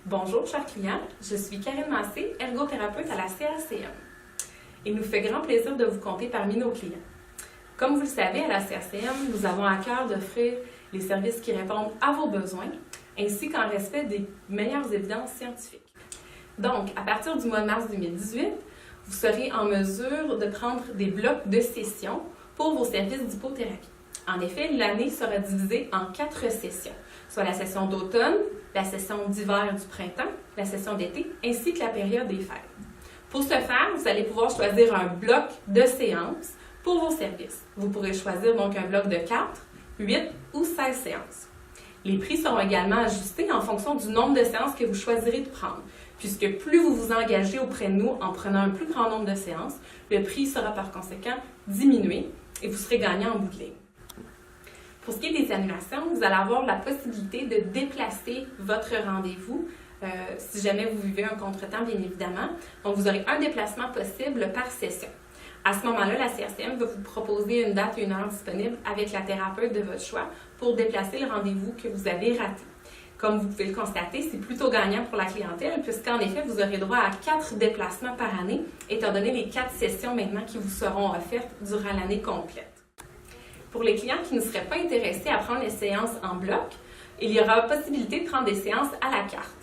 Bonjour, chers clients. Je suis Karine Massé, ergothérapeute à la CRCM. Il nous fait grand plaisir de vous compter parmi nos clients. Comme vous le savez, à la CRCM, nous avons à cœur d'offrir les services qui répondent à vos besoins, ainsi qu'en respect des meilleures évidences scientifiques. Donc, à partir du mois de mars 2018, vous serez en mesure de prendre des blocs de sessions pour vos services d'hypothérapie. En effet, l'année sera divisée en 4 sessions, soit la session d'automne, la session d'hiver du printemps, la session d'été, ainsi que la période des fêtes. Pour ce faire, vous allez pouvoir choisir un bloc de séances pour vos services. Vous pourrez choisir donc un bloc de 4, 8 ou 16 séances. Les prix seront également ajustés en fonction du nombre de séances que vous choisirez de prendre, puisque plus vous vous engagez auprès de nous en prenant un plus grand nombre de séances, le prix sera par conséquent diminué et vous serez gagnant en bout de ligne. Pour ce qui est des annulations, vous allez avoir la possibilité de déplacer votre rendez-vous si jamais vous vivez un contretemps, bien évidemment. Donc, vous aurez un déplacement possible par session. À ce moment-là, la CRCM va vous proposer une date et une heure disponible avec la thérapeute de votre choix pour déplacer le rendez-vous que vous avez raté. Comme vous pouvez le constater, c'est plutôt gagnant pour la clientèle puisqu'en effet, vous aurez droit à 4 déplacements par année, étant donné les 4 sessions maintenant qui vous seront offertes durant l'année complète. Pour les clients qui ne seraient pas intéressés à prendre les séances en bloc, il y aura possibilité de prendre des séances à la carte.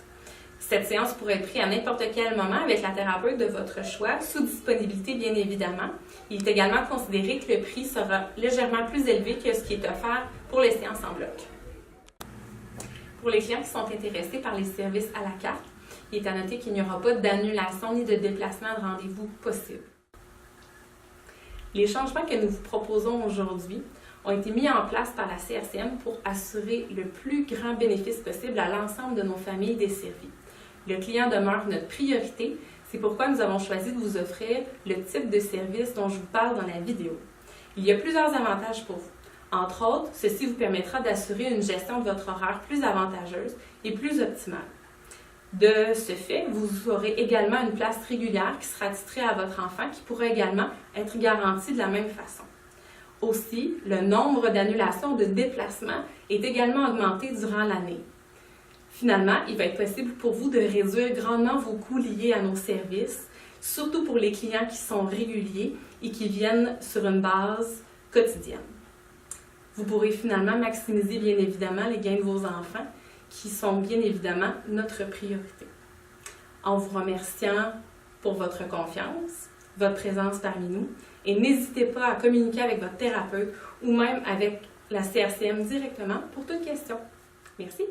Cette séance pourrait être prise à n'importe quel moment avec la thérapeute de votre choix, sous disponibilité bien évidemment. Il est également considéré que le prix sera légèrement plus élevé que ce qui est offert pour les séances en bloc. Pour les clients qui sont intéressés par les services à la carte, il est à noter qu'il n'y aura pas d'annulation ni de déplacement de rendez-vous possible. Les changements que nous vous proposons aujourd'hui ont été mis en place par la CRCM pour assurer le plus grand bénéfice possible à l'ensemble de nos familles desservies. Le client demeure notre priorité, c'est pourquoi nous avons choisi de vous offrir le type de service dont je vous parle dans la vidéo. Il y a plusieurs avantages pour vous. Entre autres, ceci vous permettra d'assurer une gestion de votre horaire plus avantageuse et plus optimale. De ce fait, vous aurez également une place régulière qui sera titrée à votre enfant qui pourra également être garantie de la même façon. Aussi, le nombre d'annulations de déplacements est également augmenté durant l'année. Finalement, il va être possible pour vous de réduire grandement vos coûts liés à nos services, surtout pour les clients qui sont réguliers et qui viennent sur une base quotidienne. Vous pourrez finalement maximiser bien évidemment les gains de vos enfants, qui sont bien évidemment notre priorité. En vous remerciant pour votre confiance, votre présence parmi nous, et n'hésitez pas à communiquer avec votre thérapeute ou même avec la CRCM directement pour toute question. Merci!